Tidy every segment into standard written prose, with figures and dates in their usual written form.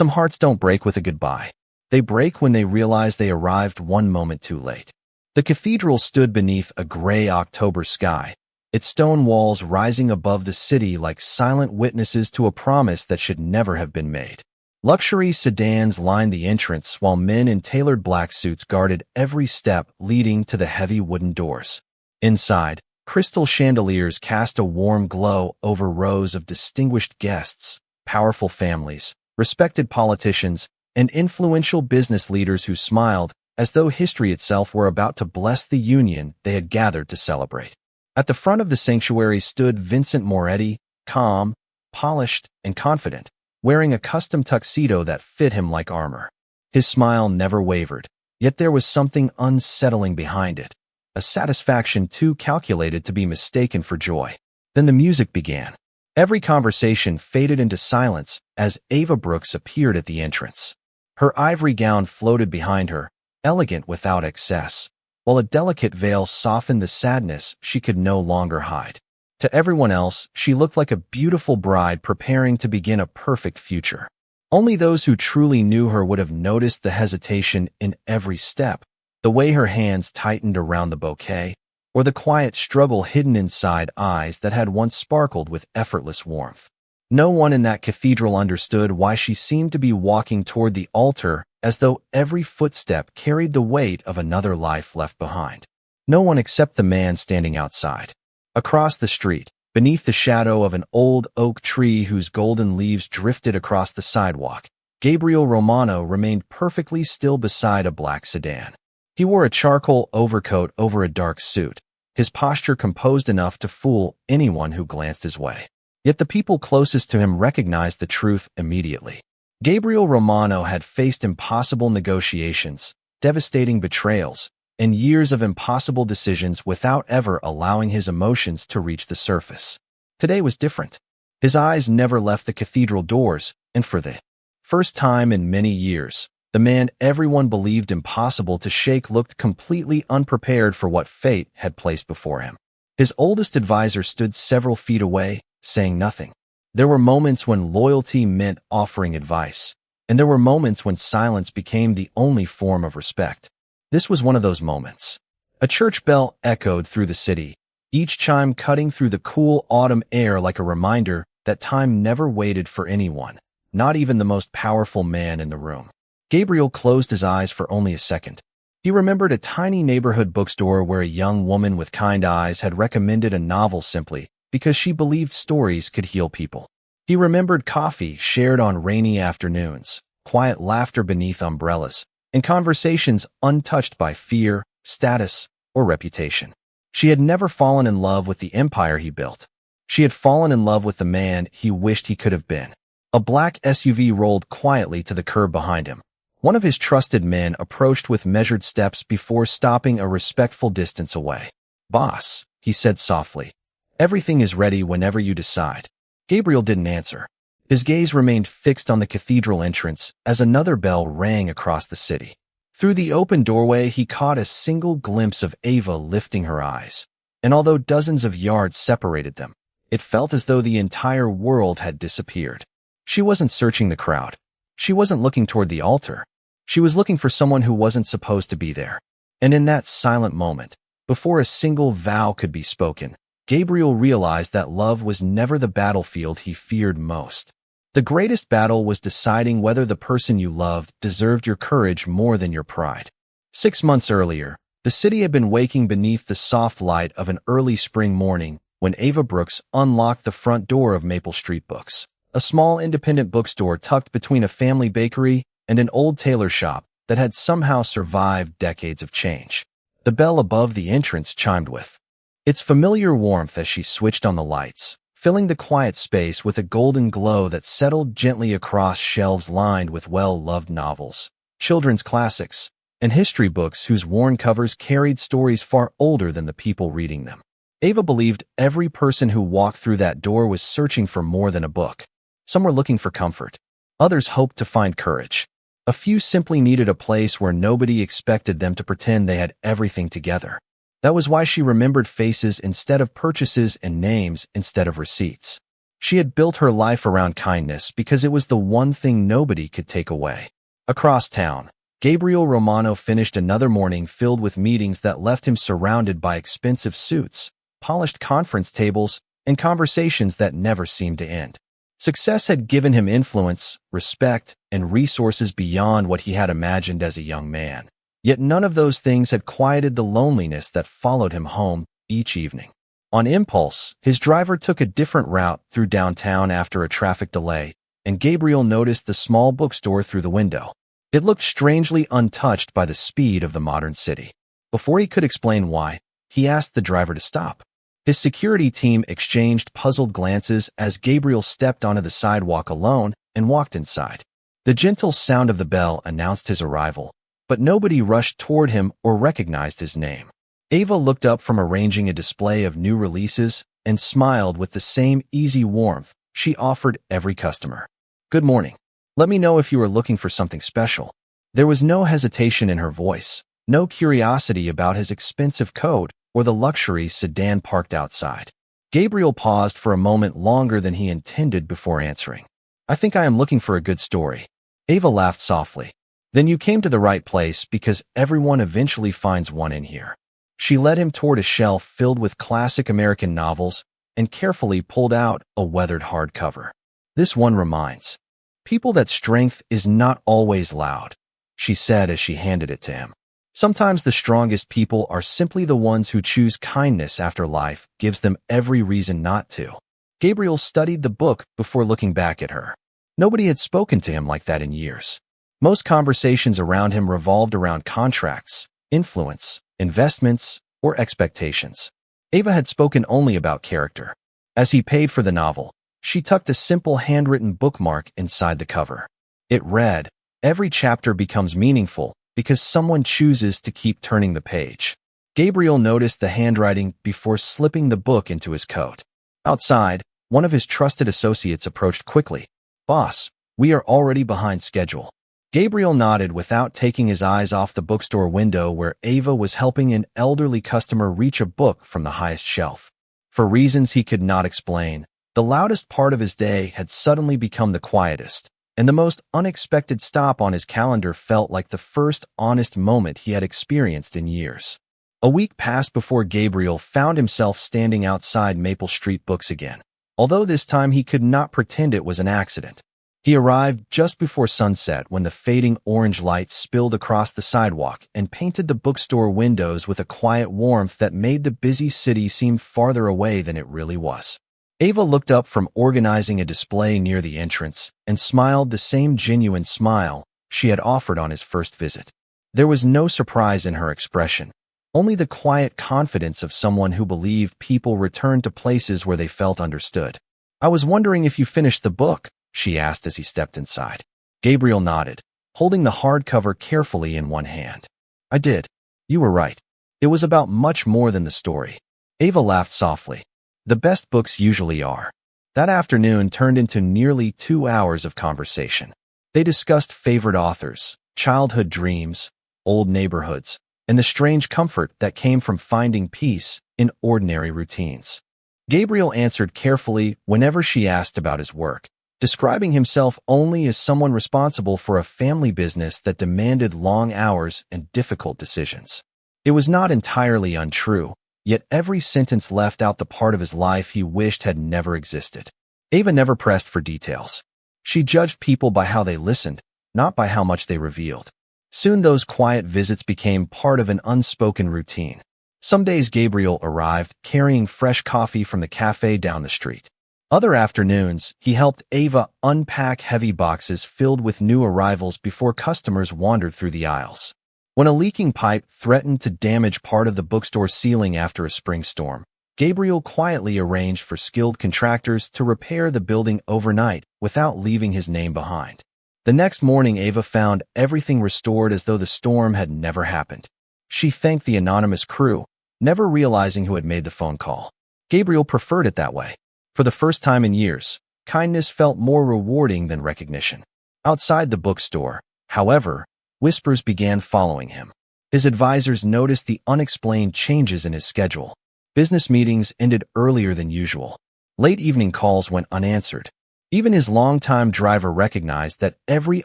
Some hearts don't break with a goodbye. They break when they realize they arrived one moment too late. The cathedral stood beneath a gray October sky, its stone walls rising above the city like silent witnesses to a promise that should never have been made. Luxury sedans lined the entrance while men in tailored black suits guarded every step leading to the heavy wooden doors. Inside, crystal chandeliers cast a warm glow over rows of distinguished guests, powerful families, respected politicians, and influential business leaders who smiled as though history itself were about to bless the union they had gathered to celebrate. At the front of the sanctuary stood Vincent Moretti, calm, polished, and confident, wearing a custom tuxedo that fit him like armor. His smile never wavered, yet there was something unsettling behind it, a satisfaction too calculated to be mistaken for joy. Then the music began. Every conversation faded into silence as Ava Brooks appeared at the entrance. Her ivory gown floated behind her, elegant without excess, while a delicate veil softened the sadness she could no longer hide. To everyone else, she looked like a beautiful bride preparing to begin a perfect future. Only those who truly knew her would have noticed the hesitation in every step, the way her hands tightened around the bouquet, or the quiet struggle hidden inside eyes that had once sparkled with effortless warmth. No one in that cathedral understood why she seemed to be walking toward the altar as though every footstep carried the weight of another life left behind. No one except the man standing outside. Across the street, beneath the shadow of an old oak tree whose golden leaves drifted across the sidewalk, Gabriel Romano remained perfectly still beside a black sedan. He wore a charcoal overcoat over a dark suit, his posture composed enough to fool anyone who glanced his way. Yet the people closest to him recognized the truth immediately. Gabriel Romano had faced impossible negotiations, devastating betrayals, and years of impossible decisions without ever allowing his emotions to reach the surface. Today was different. His eyes never left the cathedral doors, and for the first time in many years, the man everyone believed impossible to shake looked completely unprepared for what fate had placed before him. His oldest advisor stood several feet away, saying nothing. There were moments when loyalty meant offering advice, and there were moments when silence became the only form of respect. This was one of those moments. A church bell echoed through the city, each chime cutting through the cool autumn air like a reminder that time never waited for anyone, not even the most powerful man in the room. Gabriel closed his eyes for only a second. He remembered a tiny neighborhood bookstore where a young woman with kind eyes had recommended a novel simply because she believed stories could heal people. He remembered coffee shared on rainy afternoons, quiet laughter beneath umbrellas, and conversations untouched by fear, status, or reputation. She had never fallen in love with the empire he built. She had fallen in love with the man he wished he could have been. A black SUV rolled quietly to the curb behind him. One of his trusted men approached with measured steps before stopping a respectful distance away. "Boss," he said softly, "everything is ready whenever you decide." Gabriel didn't answer. His gaze remained fixed on the cathedral entrance as another bell rang across the city. Through the open doorway, he caught a single glimpse of Ava lifting her eyes, and although dozens of yards separated them, it felt as though the entire world had disappeared. She wasn't searching the crowd. She wasn't looking toward the altar. She was looking for someone who wasn't supposed to be there. And in that silent moment, before a single vow could be spoken, Gabriel realized that love was never the battlefield he feared most. The greatest battle was deciding whether the person you loved deserved your courage more than your pride. 6 months earlier, the city had been waking beneath the soft light of an early spring morning when Ava Brooks unlocked the front door of Maple Street Books, a small independent bookstore tucked between a family bakery and an old tailor shop that had somehow survived decades of change. The bell above the entrance chimed with its familiar warmth as she switched on the lights, filling the quiet space with a golden glow that settled gently across shelves lined with well-loved novels, children's classics, and history books whose worn covers carried stories far older than the people reading them. Ava believed every person who walked through that door was searching for more than a book. Some were looking for comfort. Others hoped to find courage. A few simply needed a place where nobody expected them to pretend they had everything together. That was why she remembered faces instead of purchases and names instead of receipts. She had built her life around kindness because it was the one thing nobody could take away. Across town, Gabriel Romano finished another morning filled with meetings that left him surrounded by expensive suits, polished conference tables, and conversations that never seemed to end. Success had given him influence, respect, and resources beyond what he had imagined as a young man. Yet none of those things had quieted the loneliness that followed him home each evening. On impulse, his driver took a different route through downtown after a traffic delay, and Gabriel noticed the small bookstore through the window. It looked strangely untouched by the speed of the modern city. Before he could explain why, he asked the driver to stop. His security team exchanged puzzled glances as Gabriel stepped onto the sidewalk alone and walked inside. The gentle sound of the bell announced his arrival, but nobody rushed toward him or recognized his name. Ava looked up from arranging a display of new releases and smiled with the same easy warmth she offered every customer. "Good morning. Let me know if you are looking for something special." There was no hesitation in her voice, no curiosity about his expensive coat or the luxury sedan parked outside. Gabriel paused for a moment longer than he intended before answering. "I think I am looking for a good story." Ava laughed softly. "Then you came to the right place because everyone eventually finds one in here." She led him toward a shelf filled with classic American novels and carefully pulled out a weathered hardcover. "This one reminds people that strength is not always loud," she said as she handed it to him. "Sometimes the strongest people are simply the ones who choose kindness after life gives them every reason not to." Gabriel studied the book before looking back at her. Nobody had spoken to him like that in years. Most conversations around him revolved around contracts, influence, investments, or expectations. Ava had spoken only about character. As he paid for the novel, she tucked a simple handwritten bookmark inside the cover. It read, "Every chapter becomes meaningful because someone chooses to keep turning the page." Gabriel noticed the handwriting before slipping the book into his coat. Outside, one of his trusted associates approached quickly. "Boss, we are already behind schedule." Gabriel nodded without taking his eyes off the bookstore window where Ava was helping an elderly customer reach a book from the highest shelf. For reasons he could not explain, the loudest part of his day had suddenly become the quietest, and the most unexpected stop on his calendar felt like the first honest moment he had experienced in years. A week passed before Gabriel found himself standing outside Maple Street Books again, although this time he could not pretend it was an accident. He arrived just before sunset when the fading orange light spilled across the sidewalk and painted the bookstore windows with a quiet warmth that made the busy city seem farther away than it really was. Ava looked up from organizing a display near the entrance and smiled the same genuine smile she had offered on his first visit. There was no surprise in her expression, only the quiet confidence of someone who believed people returned to places where they felt understood. "I was wondering if you finished the book," she asked as he stepped inside. Gabriel nodded, holding the hardcover carefully in one hand. "I did. You were right. It was about much more than the story." Ava laughed softly. The best books usually are. That afternoon turned into nearly 2 hours of conversation. They discussed favorite authors, childhood dreams, old neighborhoods, and the strange comfort that came from finding peace in ordinary routines. Gabriel answered carefully whenever she asked about his work, describing himself only as someone responsible for a family business that demanded long hours and difficult decisions. It was not entirely untrue, yet every sentence left out the part of his life he wished had never existed. Ava never pressed for details. She judged people by how they listened, not by how much they revealed. Soon those quiet visits became part of an unspoken routine. Some days Gabriel arrived carrying fresh coffee from the cafe down the street. Other afternoons, he helped Ava unpack heavy boxes filled with new arrivals before customers wandered through the aisles. When a leaking pipe threatened to damage part of the bookstore ceiling after a spring storm, Gabriel quietly arranged for skilled contractors to repair the building overnight without leaving his name behind. The next morning, Ava found everything restored as though the storm had never happened. She thanked the anonymous crew, never realizing who had made the phone call. Gabriel preferred it that way. For the first time in years, kindness felt more rewarding than recognition. Outside the bookstore, however, whispers began following him. His advisors noticed the unexplained changes in his schedule. Business meetings ended earlier than usual. Late evening calls went unanswered. Even his longtime driver recognized that every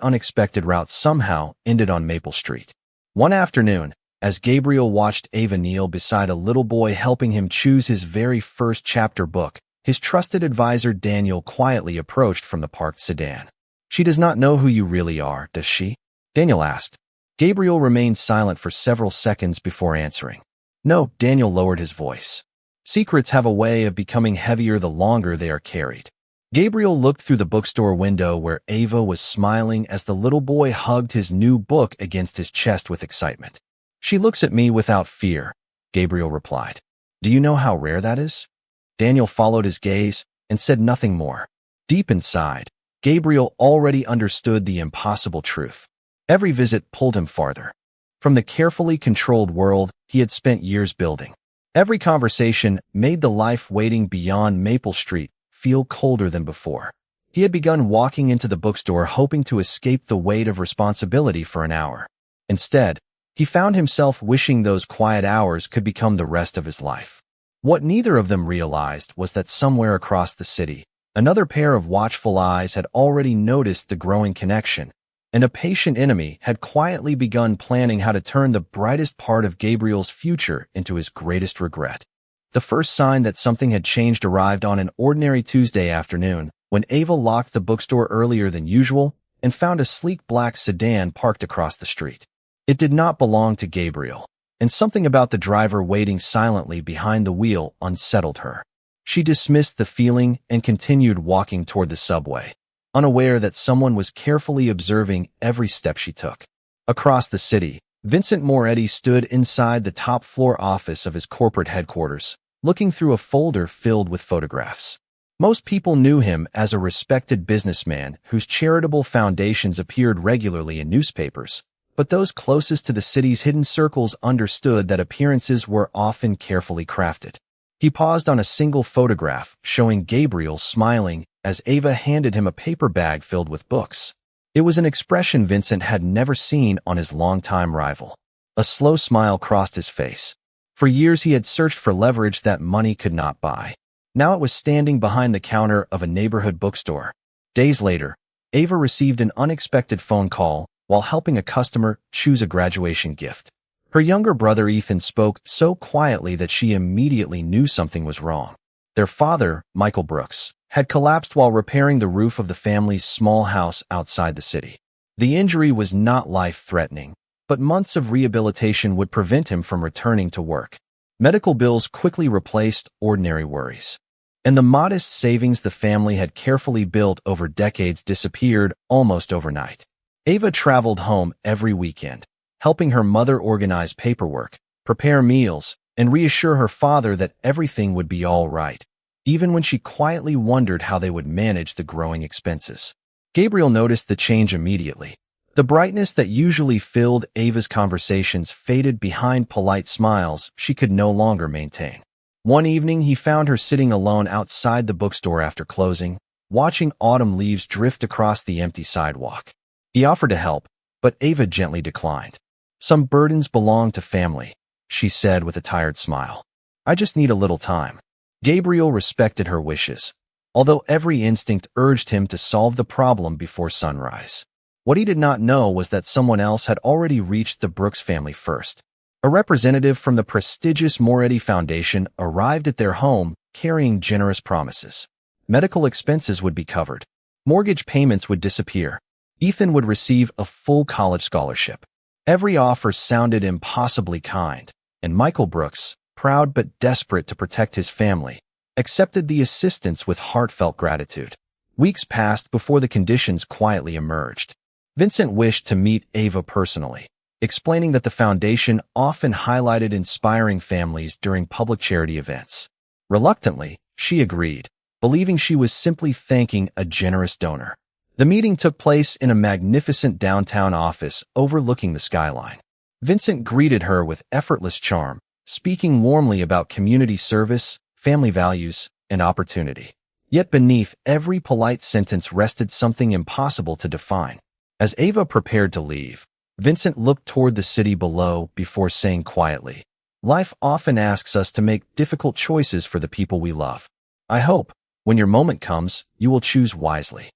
unexpected route somehow ended on Maple Street. One afternoon, as Gabriel watched Ava kneel beside a little boy helping him choose his very first chapter book, his trusted advisor Daniel quietly approached from the parked sedan. "She does not know who you really are, does she?" Daniel asked. Gabriel remained silent for several seconds before answering. "No," Daniel lowered his voice. "Secrets have a way of becoming heavier the longer they are carried." Gabriel looked through the bookstore window where Ava was smiling as the little boy hugged his new book against his chest with excitement. "She looks at me without fear," Gabriel replied. "Do you know how rare that is?" Daniel followed his gaze and said nothing more. Deep inside, Gabriel already understood the impossible truth. Every visit pulled him farther from the carefully controlled world he had spent years building. Every conversation made the life waiting beyond Maple Street feel colder than before. He had begun walking into the bookstore hoping to escape the weight of responsibility for an hour. Instead, he found himself wishing those quiet hours could become the rest of his life. What neither of them realized was that somewhere across the city, another pair of watchful eyes had already noticed the growing connection, and a patient enemy had quietly begun planning how to turn the brightest part of Gabriel's future into his greatest regret. The first sign that something had changed arrived on an ordinary Tuesday afternoon, when Ava locked the bookstore earlier than usual and found a sleek black sedan parked across the street. It did not belong to Gabriel, and something about the driver waiting silently behind the wheel unsettled her. She dismissed the feeling and continued walking toward the subway, unaware that someone was carefully observing every step she took. Across the city, Vincent Moretti stood inside the top-floor office of his corporate headquarters, looking through a folder filled with photographs. Most people knew him as a respected businessman whose charitable foundations appeared regularly in newspapers, but those closest to the city's hidden circles understood that appearances were often carefully crafted. He paused on a single photograph, showing Gabriel smiling as Ava handed him a paper bag filled with books. It was an expression Vincent had never seen on his longtime rival. A slow smile crossed his face. For years he had searched for leverage that money could not buy. Now it was standing behind the counter of a neighborhood bookstore. Days later, Ava received an unexpected phone call while helping a customer choose a graduation gift. Her younger brother Ethan spoke so quietly that she immediately knew something was wrong. Their father, Michael Brooks, had collapsed while repairing the roof of the family's small house outside the city. The injury was not life-threatening, but months of rehabilitation would prevent him from returning to work. Medical bills quickly replaced ordinary worries, and the modest savings the family had carefully built over decades disappeared almost overnight. Ava traveled home every weekend, helping her mother organize paperwork, prepare meals, and reassure her father that everything would be all right, even when she quietly wondered how they would manage the growing expenses. Gabriel noticed the change immediately. The brightness that usually filled Ava's conversations faded behind polite smiles she could no longer maintain. One evening, he found her sitting alone outside the bookstore after closing, watching autumn leaves drift across the empty sidewalk. He offered to help, but Ava gently declined. "Some burdens belong to family," she said with a tired smile. "I just need a little time." Gabriel respected her wishes, although every instinct urged him to solve the problem before sunrise. What he did not know was that someone else had already reached the Brooks family first. A representative from the prestigious Moretti Foundation arrived at their home carrying generous promises. Medical expenses would be covered. Mortgage payments would disappear. Ethan would receive a full college scholarship. Every offer sounded impossibly kind, and Michael Brooks, proud but desperate to protect his family, accepted the assistance with heartfelt gratitude. Weeks passed before the conditions quietly emerged. Vincent wished to meet Ava personally, explaining that the foundation often highlighted inspiring families during public charity events. Reluctantly, she agreed, believing she was simply thanking a generous donor. The meeting took place in a magnificent downtown office overlooking the skyline. Vincent greeted her with effortless charm, speaking warmly about community service, family values, and opportunity. Yet beneath every polite sentence rested something impossible to define. As Ava prepared to leave, Vincent looked toward the city below before saying quietly, "Life often asks us to make difficult choices for the people we love. I hope, When your moment comes, you will choose wisely.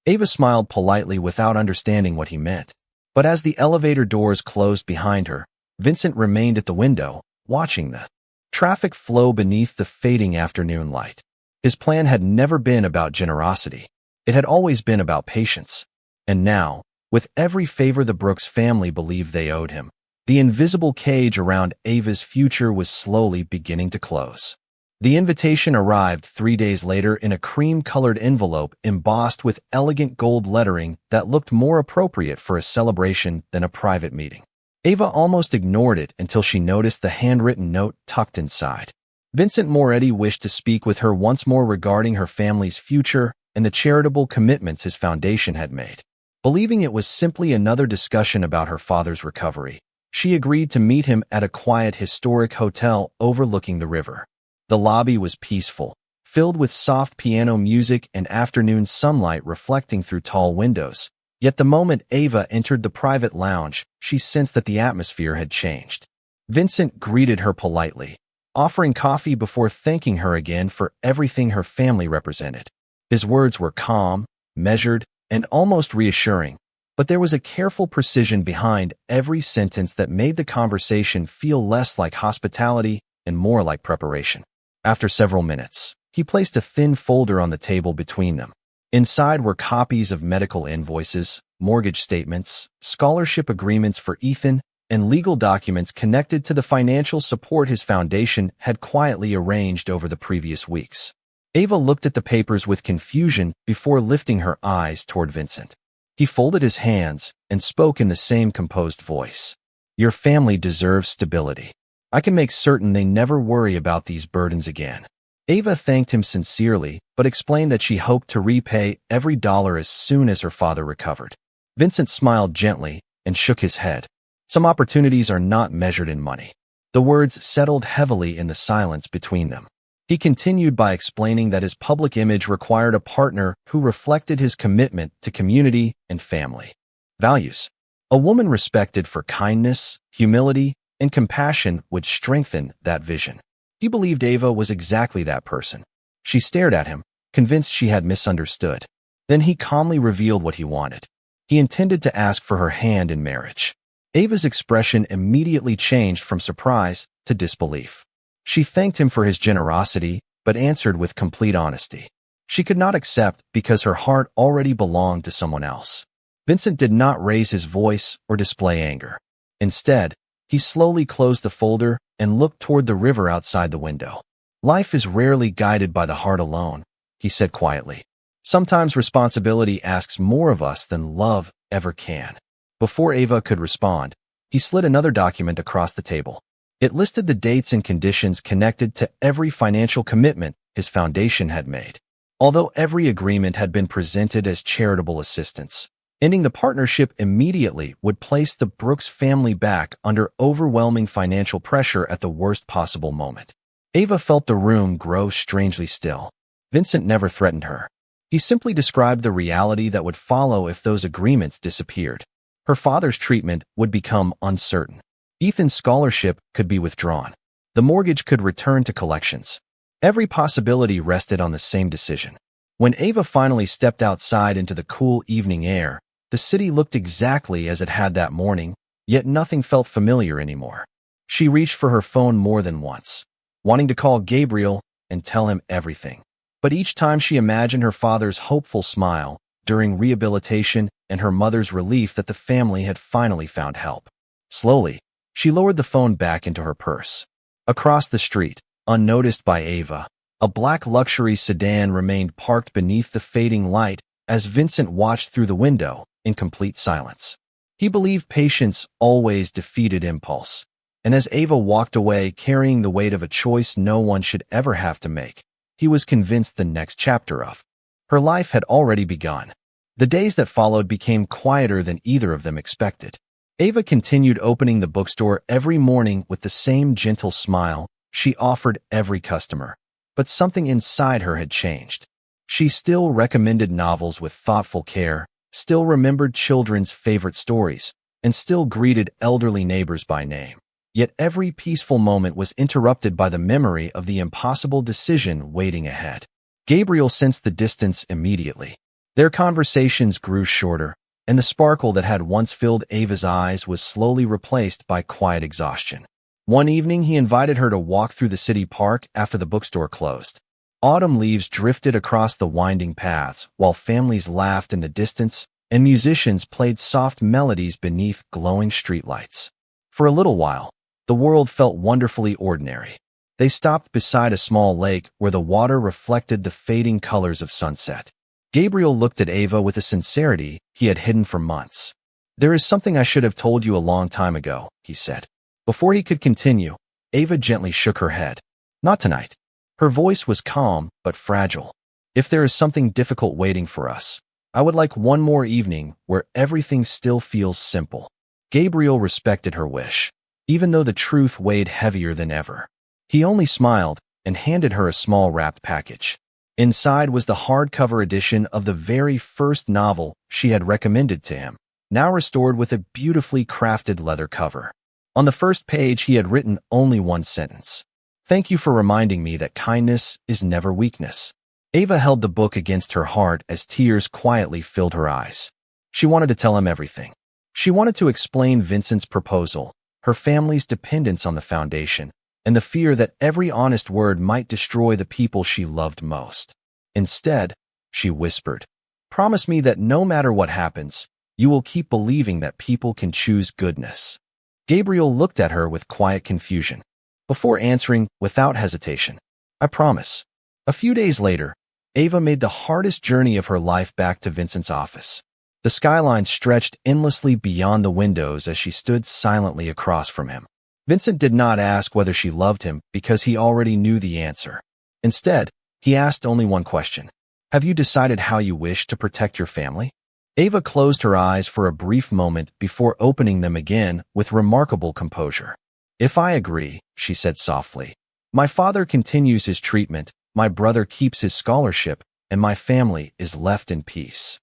Ava smiled politely without understanding what he meant. But as the elevator doors closed behind her, Vincent remained at the window, watching the traffic flow beneath the fading afternoon light. His plan had never been about generosity. It had always been about patience. And now, with every favor the Brooks family believed they owed him, the invisible cage around Ava's future was slowly beginning to close. The invitation arrived 3 days later in a cream-colored envelope embossed with elegant gold lettering that looked more appropriate for a celebration than a private meeting. Ava almost ignored it until she noticed the handwritten note tucked inside. Vincent Moretti wished to speak with her once more regarding her family's future and the charitable commitments his foundation had made. Believing it was simply another discussion about her father's recovery, she agreed to meet him at a quiet historic hotel overlooking the river. The lobby was peaceful, filled with soft piano music and afternoon sunlight reflecting through tall windows. Yet the moment Ava entered the private lounge, she sensed that the atmosphere had changed. Vincent greeted her politely, offering coffee before thanking her again for everything her family represented. His words were calm, measured, and almost reassuring, but there was a careful precision behind every sentence that made the conversation feel less like hospitality and more like preparation. After several minutes, he placed a thin folder on the table between them. Inside were copies of medical invoices, mortgage statements, scholarship agreements for Ethan, and legal documents connected to the financial support his foundation had quietly arranged over the previous weeks. Ava looked at the papers with confusion before lifting her eyes toward Vincent. He folded his hands and spoke in the same composed voice. "Your family deserves stability. I can make certain they never worry about these burdens again." Ava thanked him sincerely, but explained that she hoped to repay every dollar as soon as her father recovered. Vincent smiled gently and shook his head. "Some opportunities are not measured in money." The words settled heavily in the silence between them. He continued by explaining that his public image required a partner who reflected his commitment to community and family values. A woman respected for kindness, humility, and compassion would strengthen that vision. He believed Ava was exactly that person. She stared at him, convinced she had misunderstood. Then he calmly revealed what he wanted. He intended to ask for her hand in marriage. Ava's expression immediately changed from surprise to disbelief. She thanked him for his generosity, but answered with complete honesty. She could not accept because her heart already belonged to someone else. Vincent did not raise his voice or display anger. Instead, he slowly closed the folder and looked toward the river outside the window. "Life is rarely guided by the heart alone," he said quietly. "Sometimes responsibility asks more of us than love ever can." Before Ava could respond, he slid another document across the table. It listed the dates and conditions connected to every financial commitment his foundation had made. Although every agreement had been presented as charitable assistance, ending the partnership immediately would place the Brooks family back under overwhelming financial pressure at the worst possible moment. Ava felt the room grow strangely still. Vincent never threatened her. He simply described the reality that would follow if those agreements disappeared. Her father's treatment would become uncertain. Ethan's scholarship could be withdrawn. The mortgage could return to collections. Every possibility rested on the same decision. When Ava finally stepped outside into the cool evening air, the city looked exactly as it had that morning, yet nothing felt familiar anymore. She reached for her phone more than once, wanting to call Gabriel and tell him everything. But each time she imagined her father's hopeful smile during rehabilitation and her mother's relief that the family had finally found help. Slowly, she lowered the phone back into her purse. Across the street, unnoticed by Ava, a black luxury sedan remained parked beneath the fading light as Vincent watched through the window in complete silence. He believed patience always defeated impulse, and as Ava walked away carrying the weight of a choice no one should ever have to make, he was convinced the next chapter of her life had already begun. The days that followed became quieter than either of them expected. Ava continued opening the bookstore every morning with the same gentle smile she offered every customer, but something inside her had changed. She still recommended novels with thoughtful care, still remembered children's favorite stories, and still greeted elderly neighbors by name. Yet every peaceful moment was interrupted by the memory of the impossible decision waiting ahead. Gabriel sensed the distance immediately. Their conversations grew shorter, and the sparkle that had once filled Ava's eyes was slowly replaced by quiet exhaustion. One evening, he invited her to walk through the city park after the bookstore closed. Autumn leaves drifted across the winding paths, while families laughed in the distance and musicians played soft melodies beneath glowing streetlights. For a little while, the world felt wonderfully ordinary. They stopped beside a small lake where the water reflected the fading colors of sunset. Gabriel looked at Ava with a sincerity he had hidden for months. "There is something I should have told you a long time ago," he said. Before he could continue, Ava gently shook her head. "Not tonight." Her voice was calm but fragile. "If there is something difficult waiting for us, I would like one more evening where everything still feels simple." Gabriel respected her wish, even though the truth weighed heavier than ever. He only smiled and handed her a small wrapped package. Inside was the hardcover edition of the very first novel she had recommended to him, now restored with a beautifully crafted leather cover. On the first page, he had written only one sentence: "Thank you for reminding me that kindness is never weakness." Ava held the book against her heart as tears quietly filled her eyes. She wanted to tell him everything. She wanted to explain Vincent's proposal, her family's dependence on the foundation, and the fear that every honest word might destroy the people she loved most. Instead, she whispered, "Promise me that no matter what happens, you will keep believing that people can choose goodness." Gabriel looked at her with quiet confusion, before answering without hesitation, "I promise." A few days later, Ava made the hardest journey of her life back to Vincent's office. The skyline stretched endlessly beyond the windows as she stood silently across from him. Vincent did not ask whether she loved him because he already knew the answer. Instead, he asked only one question: "Have you decided how you wish to protect your family?" Ava closed her eyes for a brief moment before opening them again with remarkable composure. "If I agree," she said softly, "my father continues his treatment, my brother keeps his scholarship, and my family is left in peace."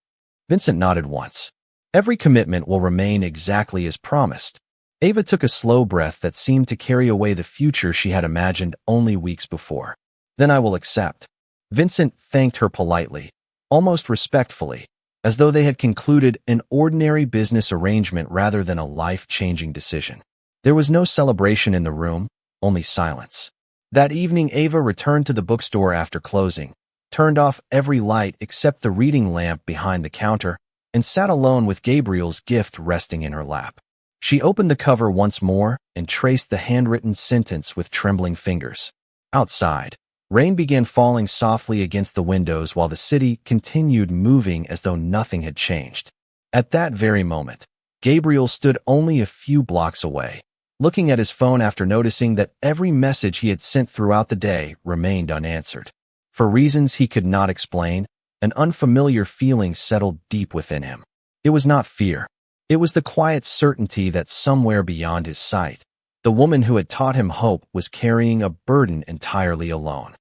Vincent nodded once. "Every commitment will remain exactly as promised." Ava took a slow breath that seemed to carry away the future she had imagined only weeks before. "Then I will accept." Vincent thanked her politely, almost respectfully, as though they had concluded an ordinary business arrangement rather than a life-changing decision. There was no celebration in the room, only silence. That evening, Ava returned to the bookstore after closing, turned off every light except the reading lamp behind the counter, and sat alone with Gabriel's gift resting in her lap. She opened the cover once more and traced the handwritten sentence with trembling fingers. Outside, rain began falling softly against the windows while the city continued moving as though nothing had changed. At that very moment, Gabriel stood only a few blocks away, looking at his phone after noticing that every message he had sent throughout the day remained unanswered. For reasons he could not explain, an unfamiliar feeling settled deep within him. It was not fear. It was the quiet certainty that somewhere beyond his sight, the woman who had taught him hope was carrying a burden entirely alone.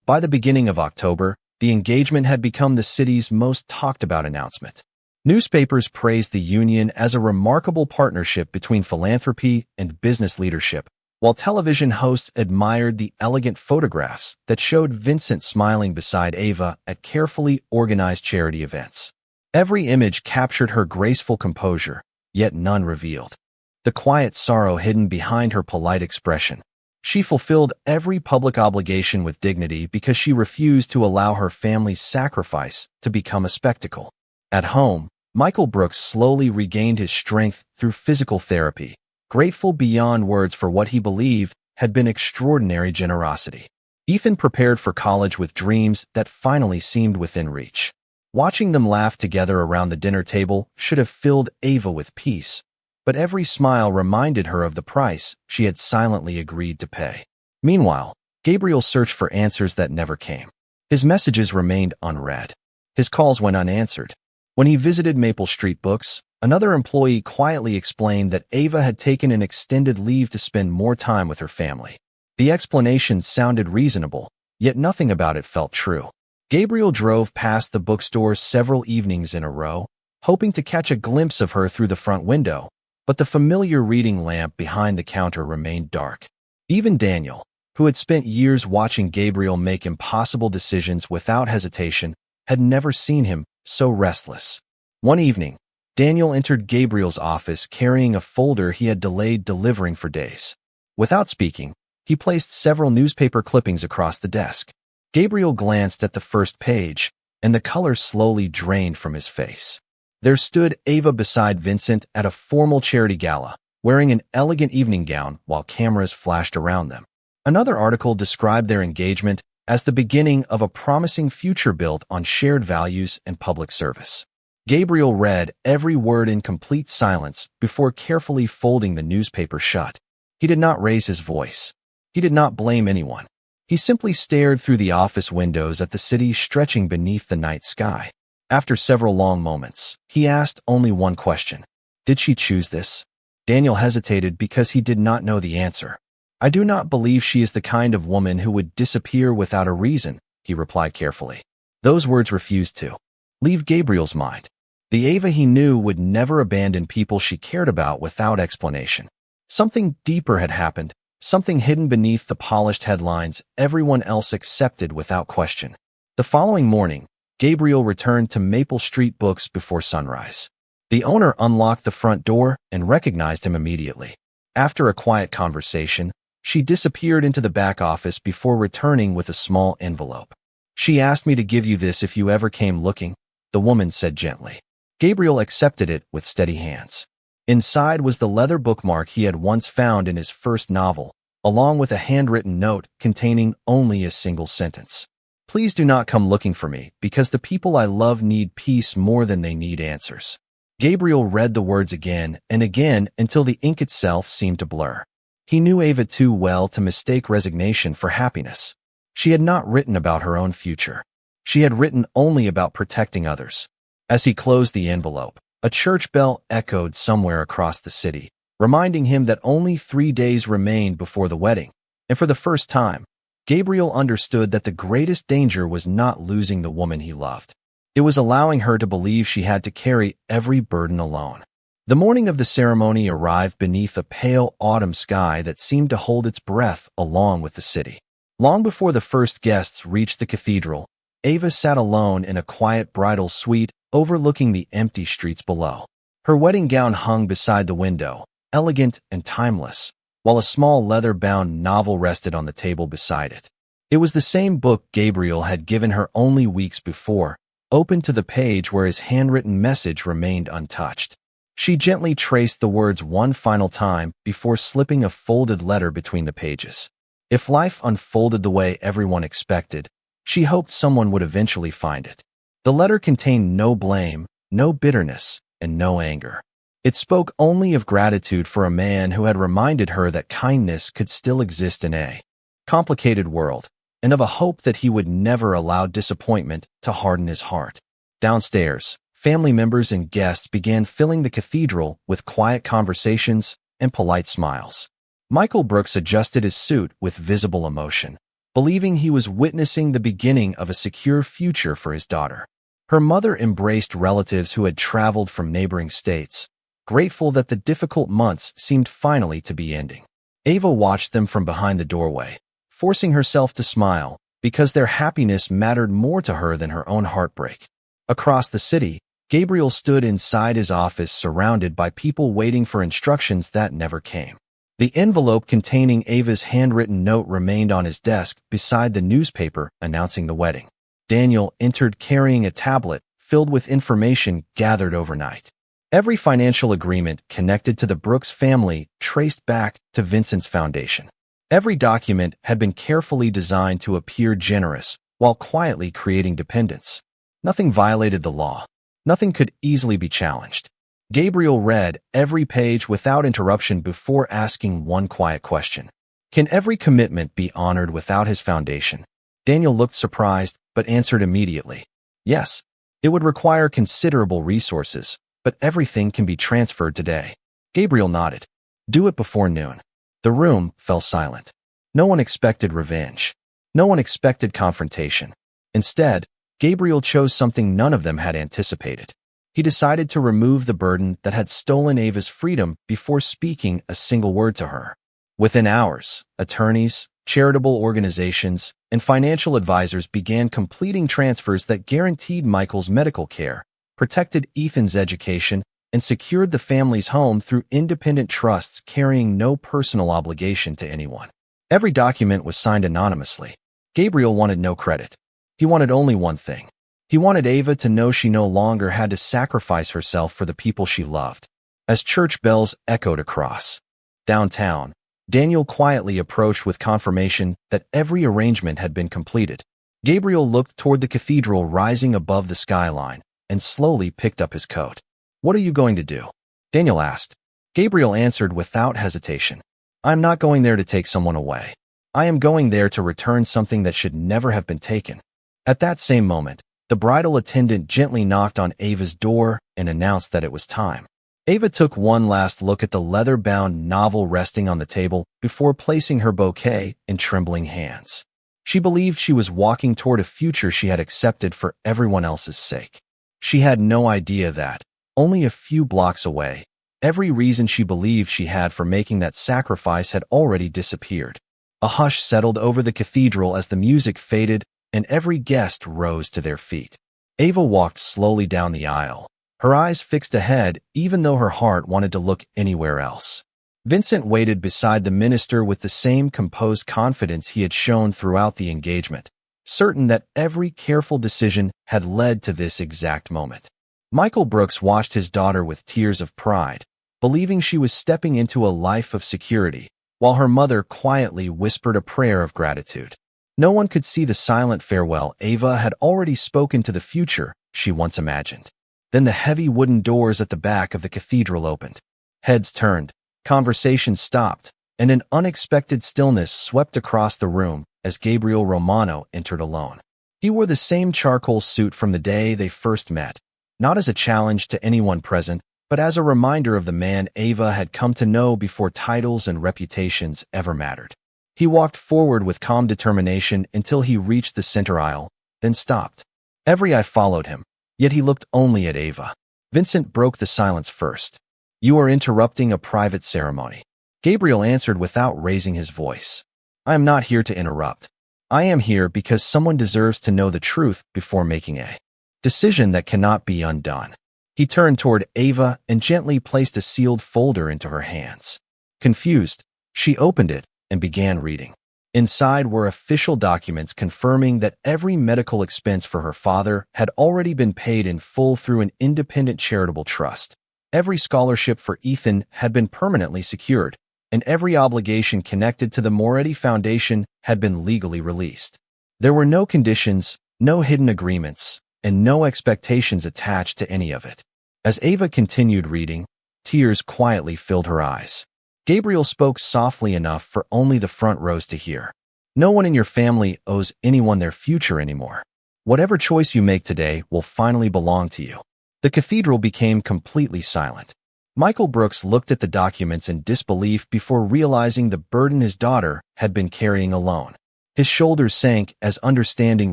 By the beginning of October, the engagement had become the city's most talked-about announcement. Newspapers praised the union as a remarkable partnership between philanthropy and business leadership, while television hosts admired the elegant photographs that showed Vincent smiling beside Ava at carefully organized charity events. Every image captured her graceful composure, yet none revealed the quiet sorrow hidden behind her polite expression. She fulfilled every public obligation with dignity because she refused to allow her family's sacrifice to become a spectacle. At home, Michael Brooks slowly regained his strength through physical therapy, grateful beyond words for what he believed had been extraordinary generosity. Ethan prepared for college with dreams that finally seemed within reach. Watching them laugh together around the dinner table should have filled Ava with peace, but every smile reminded her of the price she had silently agreed to pay. Meanwhile, Gabriel searched for answers that never came. His messages remained unread. His calls went unanswered. When he visited Maple Street Books, another employee quietly explained that Ava had taken an extended leave to spend more time with her family. The explanation sounded reasonable, yet nothing about it felt true. Gabriel drove past the bookstore several evenings in a row, hoping to catch a glimpse of her through the front window, but the familiar reading lamp behind the counter remained dark. Even Daniel, who had spent years watching Gabriel make impossible decisions without hesitation, had never seen him so restless. One evening, Daniel entered Gabriel's office carrying a folder he had delayed delivering for days. Without speaking, he placed several newspaper clippings across the desk. Gabriel glanced at the first page, and the color slowly drained from his face. There stood Ava beside Vincent at a formal charity gala, wearing an elegant evening gown while cameras flashed around them. Another article described their engagement as the beginning of a promising future built on shared values and public service. Gabriel read every word in complete silence before carefully folding the newspaper shut. He did not raise his voice. He did not blame anyone. He simply stared through the office windows at the city stretching beneath the night sky. After several long moments, he asked only one question. Did she choose this? Daniel hesitated because he did not know the answer. I do not believe she is the kind of woman who would disappear without a reason, he replied carefully. Those words refused to leave Gabriel's mind. The Ava he knew would never abandon people she cared about without explanation. Something deeper had happened, something hidden beneath the polished headlines everyone else accepted without question. The following morning, Gabriel returned to Maple Street Books before sunrise. The owner unlocked the front door and recognized him immediately. After a quiet conversation, she disappeared into the back office before returning with a small envelope. She asked me to give you this if you ever came looking, the woman said gently. Gabriel accepted it with steady hands. Inside was the leather bookmark he had once found in his first novel, along with a handwritten note containing only a single sentence. Please do not come looking for me, because the people I love need peace more than they need answers. Gabriel read the words again and again until the ink itself seemed to blur. He knew Ava too well to mistake resignation for happiness. She had not written about her own future. She had written only about protecting others. As he closed the envelope, a church bell echoed somewhere across the city, reminding him that only 3 days remained before the wedding. And for the first time, Gabriel understood that the greatest danger was not losing the woman he loved. It was allowing her to believe she had to carry every burden alone. The morning of the ceremony arrived beneath a pale autumn sky that seemed to hold its breath along with the city. Long before the first guests reached the cathedral, Ava sat alone in a quiet bridal suite overlooking the empty streets below. Her wedding gown hung beside the window, elegant and timeless, while a small leather-bound novel rested on the table beside it. It was the same book Gabriel had given her only weeks before, open to the page where his handwritten message remained untouched. She gently traced the words one final time before slipping a folded letter between the pages. If life unfolded the way everyone expected, she hoped someone would eventually find it. The letter contained no blame, no bitterness, and no anger. It spoke only of gratitude for a man who had reminded her that kindness could still exist in a complicated world, and of a hope that he would never allow disappointment to harden his heart. Downstairs, family members and guests began filling the cathedral with quiet conversations and polite smiles. Michael Brooks adjusted his suit with visible emotion, believing he was witnessing the beginning of a secure future for his daughter. Her mother embraced relatives who had traveled from neighboring states, grateful that the difficult months seemed finally to be ending. Ava watched them from behind the doorway, forcing herself to smile because their happiness mattered more to her than her own heartbreak. Across the city, Gabriel stood inside his office surrounded by people waiting for instructions that never came. The envelope containing Ava's handwritten note remained on his desk beside the newspaper announcing the wedding. Daniel entered carrying a tablet filled with information gathered overnight. Every financial agreement connected to the Brooks family traced back to Vincent's foundation. Every document had been carefully designed to appear generous while quietly creating dependence. Nothing violated the law. Nothing could easily be challenged. Gabriel read every page without interruption before asking one quiet question. Can every commitment be honored without his foundation? Daniel looked surprised, but answered immediately. Yes, it would require considerable resources, but everything can be transferred today. Gabriel nodded. Do it before noon. The room fell silent. No one expected revenge. No one expected confrontation. Instead, Gabriel chose something none of them had anticipated. He decided to remove the burden that had stolen Ava's freedom before speaking a single word to her. Within hours, attorneys, charitable organizations, and financial advisors began completing transfers that guaranteed Michael's medical care, protected Ethan's education, and secured the family's home through independent trusts carrying no personal obligation to anyone. Every document was signed anonymously. Gabriel wanted no credit. He wanted only one thing. He wanted Ava to know she no longer had to sacrifice herself for the people she loved. As church bells echoed across downtown, Daniel quietly approached with confirmation that every arrangement had been completed. Gabriel looked toward the cathedral rising above the skyline and slowly picked up his coat. "What are you going to do?" Daniel asked. Gabriel answered without hesitation. "I am not going there to take someone away. I am going there to return something that should never have been taken." At that same moment, the bridal attendant gently knocked on Ava's door and announced that it was time. Ava took one last look at the leather-bound novel resting on the table before placing her bouquet in trembling hands. She believed she was walking toward a future she had accepted for everyone else's sake. She had no idea that, only a few blocks away, every reason she believed she had for making that sacrifice had already disappeared. A hush settled over the cathedral as the music faded and every guest rose to their feet. Ava walked slowly down the aisle, her eyes fixed ahead even though her heart wanted to look anywhere else. Vincent waited beside the minister with the same composed confidence he had shown throughout the engagement, certain that every careful decision had led to this exact moment. Michael Brooks watched his daughter with tears of pride, believing she was stepping into a life of security, while her mother quietly whispered a prayer of gratitude. No one could see the silent farewell Ava had already spoken to the future she once imagined. Then the heavy wooden doors at the back of the cathedral opened. Heads turned, conversation stopped, and an unexpected stillness swept across the room as Gabriel Romano entered alone. He wore the same charcoal suit from the day they first met, not as a challenge to anyone present, but as a reminder of the man Ava had come to know before titles and reputations ever mattered. He walked forward with calm determination until he reached the center aisle, then stopped. Every eye followed him, yet he looked only at Ava. Vincent broke the silence first. "You are interrupting a private ceremony." Gabriel answered without raising his voice. "I am not here to interrupt. I am here because someone deserves to know the truth before making a decision that cannot be undone." He turned toward Ava and gently placed a sealed folder into her hands. Confused, she opened it and began reading. Inside were official documents confirming that every medical expense for her father had already been paid in full through an independent charitable trust. Every scholarship for Ethan had been permanently secured, and every obligation connected to the Moretti Foundation had been legally released. There were no conditions, no hidden agreements, and no expectations attached to any of it. As Ava continued reading, tears quietly filled her eyes. Gabriel spoke softly enough for only the front rows to hear. "No one in your family owes anyone their future anymore. Whatever choice you make today will finally belong to you." The cathedral became completely silent. Michael Brooks looked at the documents in disbelief before realizing the burden his daughter had been carrying alone. His shoulders sank as understanding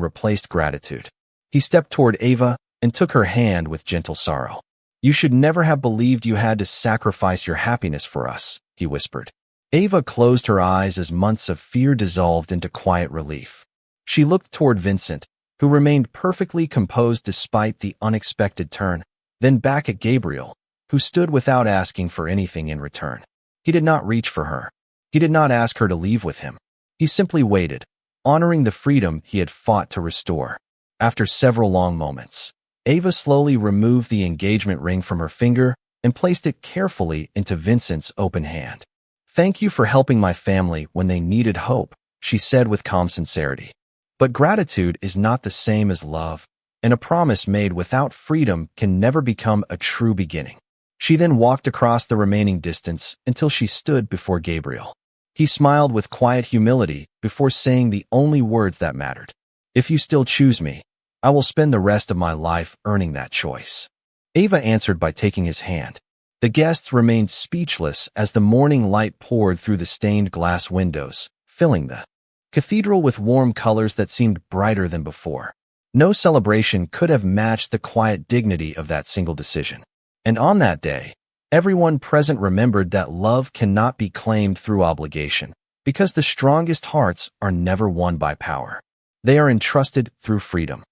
replaced gratitude. He stepped toward Ava and took her hand with gentle sorrow. "You should never have believed you had to sacrifice your happiness for us," he whispered. Ava closed her eyes as months of fear dissolved into quiet relief. She looked toward Vincent, who remained perfectly composed despite the unexpected turn, then back at Gabriel, who stood without asking for anything in return. He did not reach for her. He did not ask her to leave with him. He simply waited, honoring the freedom he had fought to restore. After several long moments, Ava slowly removed the engagement ring from her finger and placed it carefully into Vincent's open hand. "Thank you for helping my family when they needed hope," she said with calm sincerity. But gratitude is not the same as love, and a promise made without freedom can never become a true beginning. She then walked across the remaining distance until she stood before Gabriel. He smiled with quiet humility before saying the only words that mattered. "If you still choose me, I will spend the rest of my life earning that choice." Ava answered by taking his hand. The guests remained speechless as the morning light poured through the stained glass windows, filling the cathedral with warm colors that seemed brighter than before. No celebration could have matched the quiet dignity of that single decision. And on that day, everyone present remembered that love cannot be claimed through obligation, Because the strongest hearts are never won by power. They are entrusted through freedom.